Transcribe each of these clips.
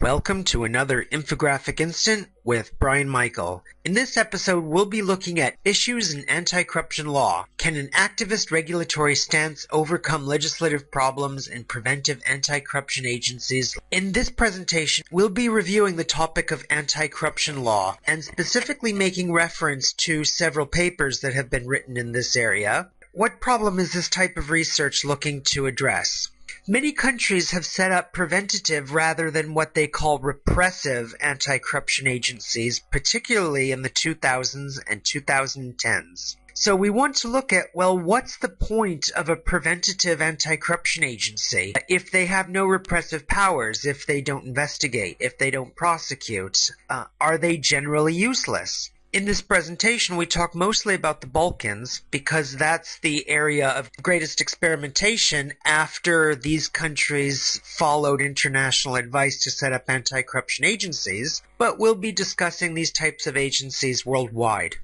Welcome to another Infographic Instant with Brian Michael. In this episode, we'll be looking at issues in anti-corruption law. Can an activist regulatory stance overcome legislative problems in preventive anti-corruption agencies? In this presentation, we'll be reviewing the topic of anti-corruption law and specifically making reference to several papers that have been written in this area. What problem is this type of research looking to address? Many countries have set up preventative rather than what they call repressive anti-corruption agencies, particularly in the 2000s and 2010s. So we want to look at, well, what's the point of a preventative anti-corruption agency if they have no repressive powers, if they don't investigate, if they don't prosecute? Are they generally useless? In this presentation, we talk mostly about the Balkans because that's the area of greatest experimentation after these countries followed international advice to set up anti-corruption agencies, but we'll be discussing these types of agencies worldwide.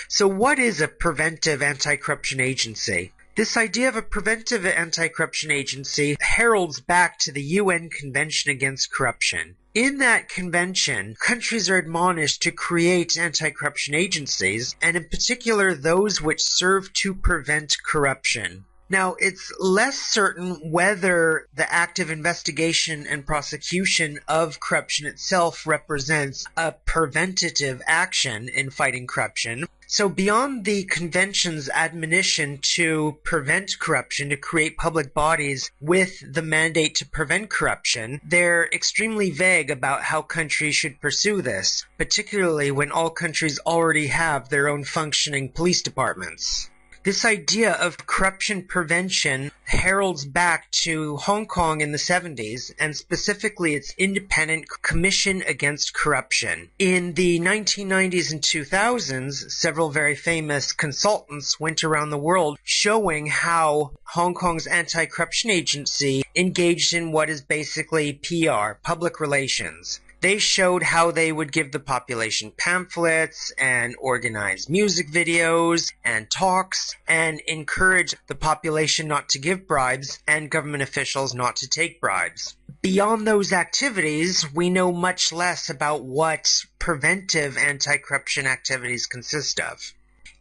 So what is a preventive anti-corruption agency? This idea of a preventive anti-corruption agency heralds back to the UN Convention Against Corruption. In that convention, countries are admonished to create anti-corruption agencies, and in particular those which serve to prevent corruption. Now, it's less certain whether the active investigation and prosecution of corruption itself represents a preventative action in fighting corruption. So beyond the convention's admonition to prevent corruption, to create public bodies with the mandate to prevent corruption, they're extremely vague about how countries should pursue this, particularly when all countries already have their own functioning police departments. This idea of corruption prevention heralds back to Hong Kong in the 70s, and specifically its Independent Commission Against Corruption. In the 1990s and 2000s, several very famous consultants went around the world showing how Hong Kong's anti-corruption agency engaged in what is basically PR, public relations. They showed how they would give the population pamphlets and organize music videos and talks and encourage the population not to give bribes and government officials not to take bribes. Beyond those activities, we know much less about what preventive anti-corruption activities consist of.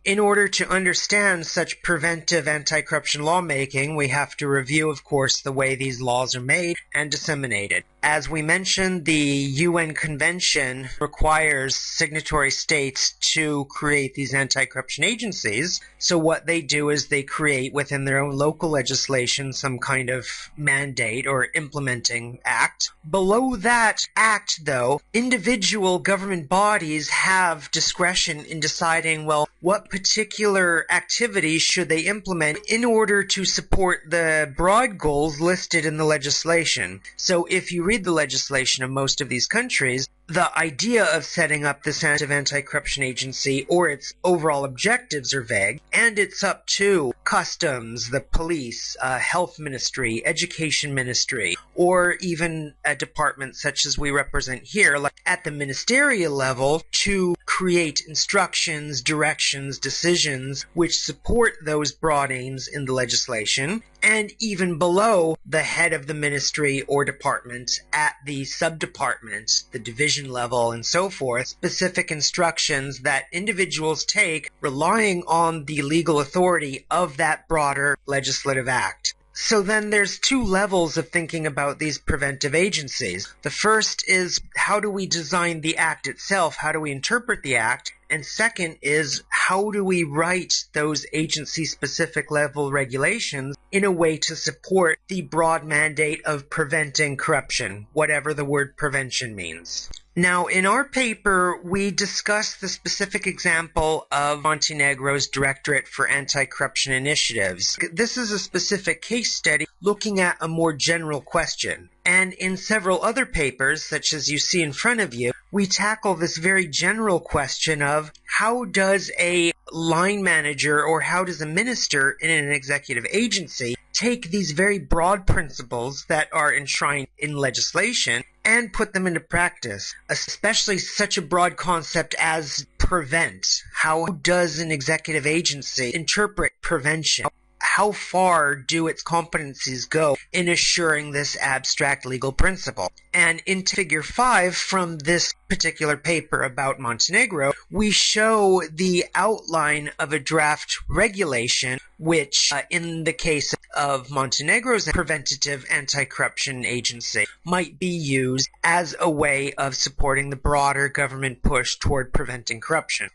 In order to understand such preventive anti-corruption lawmaking, we have to review, of course, the way these laws are made and disseminated. As we mentioned, the UN Convention requires signatory states to create these anti-corruption agencies. So what they do is they create within their own local legislation some kind of mandate or implementing act. Below that act, though, individual government bodies have discretion in deciding, well, what particular activities should they implement in order to support the broad goals listed in the legislation. So if you read the legislation of most of these countries, the idea of setting up this anti-corruption agency or its overall objectives are vague, and it's up to customs, the police, health ministry, education ministry, or even a department such as we represent here, like at the ministerial level, to create instructions, directions, decisions which support those broad aims in the legislation, and even below the head of the ministry or department at the sub-department, the division level, and so forth, specific instructions that individuals take relying on the legal authority of that broader legislative act. So then there's two levels of thinking about these preventive agencies. The first is, how do we design the act itself? How do we interpret the act? And second is, how do we write those agency-specific level regulations in a way to support the broad mandate of preventing corruption, whatever the word prevention means? Now, in our paper, we discuss the specific example of Montenegro's Directorate for Anti-Corruption Initiatives. This is a specific case study looking at a more general question. And in several other papers, such as you see in front of you, we tackle this very general question of how does a line manager or how does a minister in an executive agency take these very broad principles that are enshrined in legislation and put them into practice, especially such a broad concept as prevent. How does an executive agency interpret prevention? how far do its competencies go in assuring this abstract legal principle? And in Figure 5 from this particular paper about Montenegro, we show the outline of a draft regulation which, in the case of Montenegro's Preventive Anti-Corruption Agency, might be used as a way of supporting the broader government push toward preventing corruption.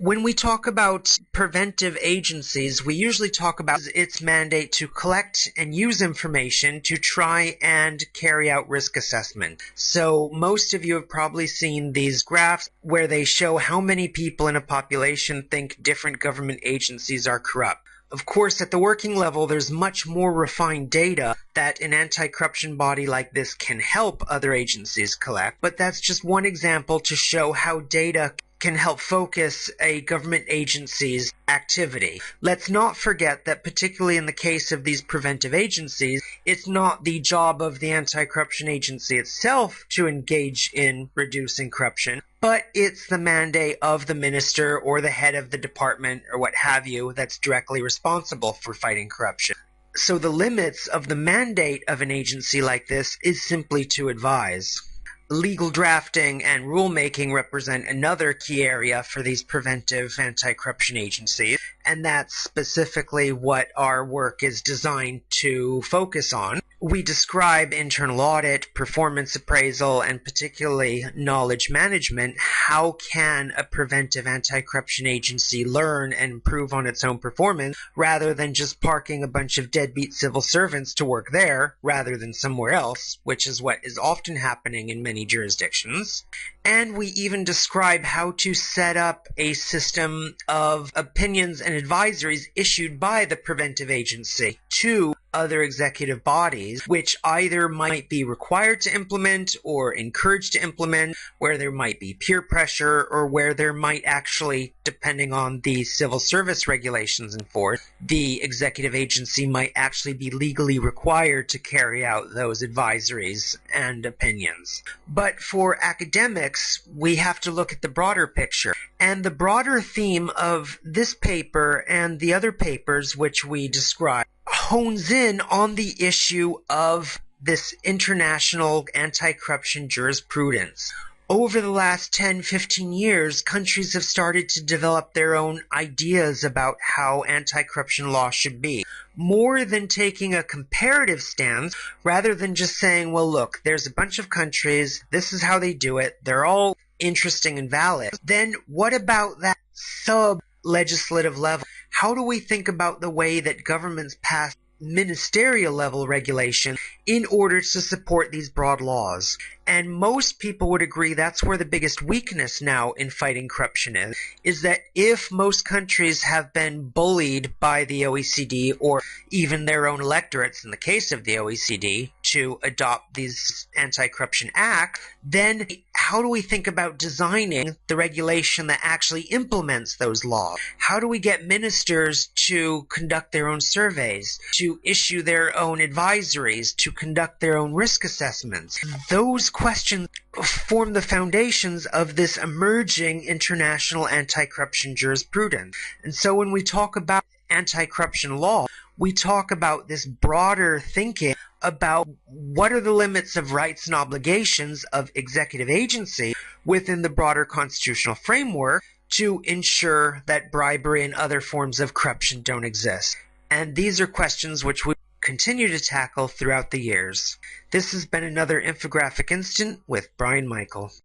When we talk about preventive agencies, we usually talk about its mandate to collect and use information to try and carry out risk assessment. So most of you have probably seen these graphs where they show how many people in a population think different government agencies are corrupt. Of course, at the working level, there's much more refined data that an anti-corruption body like this can help other agencies collect, but that's just one example to show how data can help focus a government agency's activity. Let's not forget that particularly in the case of these preventive agencies, it's not the job of the anti-corruption agency itself to engage in reducing corruption, but it's the mandate of the minister or the head of the department or what have you that's directly responsible for fighting corruption. So the limits of the mandate of an agency like this is simply to advise. Legal drafting and rulemaking represent another key area for these preventive anti-corruption agencies, and that's specifically what our work is designed to focus on. We describe internal audit, performance appraisal, and particularly knowledge management. How can a preventive anti-corruption agency learn and improve on its own performance rather than just parking a bunch of deadbeat civil servants to work there rather than somewhere else, which is what is often happening in many jurisdictions. And we even describe how to set up a system of opinions and advisories issued by the preventive agency to other executive bodies, which either might be required to implement or encouraged to implement, where there might be peer pressure, or where there might actually, depending on the civil service regulations enforced, the executive agency might actually be legally required to carry out those advisories and opinions. But for academics, we have to look at the broader picture. And the broader theme of this paper and the other papers which we describe hones in on the issue of this international anti-corruption jurisprudence. Over the last 10-15 years, countries have started to develop their own ideas about how anti-corruption law should be. More than taking a comparative stance, rather than just saying, well, look, there's a bunch of countries, this is how they do it, they're all interesting and valid. Then what about that sub-legislative level? How do we think about the way that governments pass ministerial level regulation in order to support these broad laws? And most people would agree that's where the biggest weakness now in fighting corruption is that if most countries have been bullied by the OECD or even their own electorates in the case of the OECD to adopt these anti-corruption acts, then how do we think about designing the regulation that actually implements those laws? How do we get ministers to conduct their own surveys, to issue their own advisories, to conduct their own risk assessments? Those questions form the foundations of this emerging international anti-corruption jurisprudence. And so when we talk about anti-corruption law, we talk about this broader thinking about what are the limits of rights and obligations of executive agency within the broader constitutional framework to ensure that bribery and other forms of corruption don't exist. And these are questions which we continue to tackle throughout the years. This has been another infographic instant with Brian Michael.